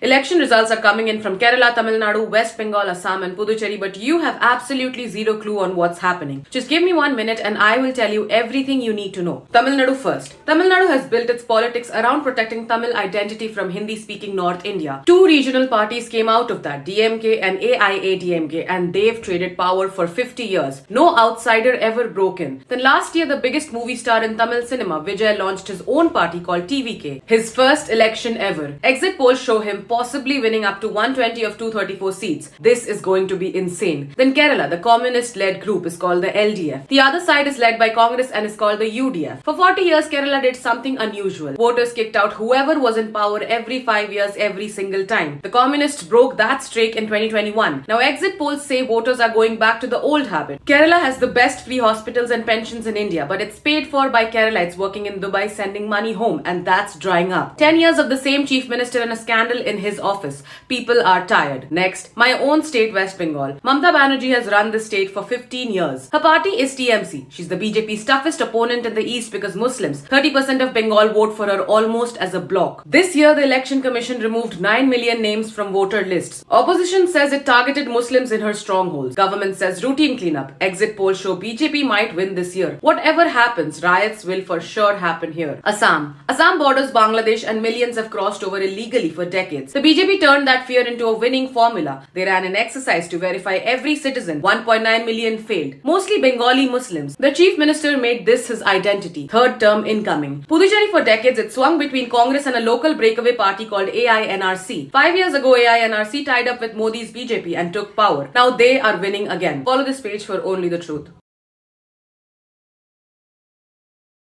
Election results are coming in from Kerala, Tamil Nadu, West Bengal, Assam, and Puducherry, but you have absolutely zero clue on what's happening. Just give me 1 minute and I will tell you everything you need to know. Tamil Nadu first. Tamil Nadu has built its politics around protecting Tamil identity from Hindi-speaking North India. Two regional parties came out of that, DMK and AIADMK, and they've traded power for 50 years. No outsider ever broke in. Then last year, the biggest movie star in Tamil cinema, Vijay, launched his own party called TVK. His first election ever. Exit polls show him possibly winning up to 120 of 234 seats. This is going to be insane. Then Kerala, the communist-led group, is called the LDF. The other side is led by Congress and is called the UDF. For 40 years, Kerala did something unusual. Voters kicked out whoever was in power every 5 years, every single time. The communists broke that streak in 2021. Now exit polls say voters are going back to the old habit. Kerala has the best free hospitals and pensions in India, but it's paid for by Keralites working in Dubai sending money home, and that's drying up. 10 years of the same chief minister and a scandal in his office. People are tired. Next, my own state, West Bengal. Mamata Banerjee has run this state for 15 years. Her party is TMC. She's the BJP's toughest opponent in the east because Muslims, 30% of Bengal, vote for her almost as a bloc. This year, the Election Commission removed 9 million names from voter lists. Opposition says it targeted Muslims in her strongholds. Government says routine cleanup. Exit polls show BJP might win this year. Whatever happens, riots will for sure happen here. Assam. Assam borders Bangladesh and millions have crossed over illegally for decades. The BJP turned that fear into a winning formula. They ran an exercise to verify every citizen. 1.9 million failed. Mostly Bengali Muslims. The chief minister made this his identity. Third term incoming. Puducherry for decades it swung between Congress and a local breakaway party called AINRC. 5 years ago, AINRC tied up with Modi's BJP and took power. Now they are winning again. Follow this page for only the truth.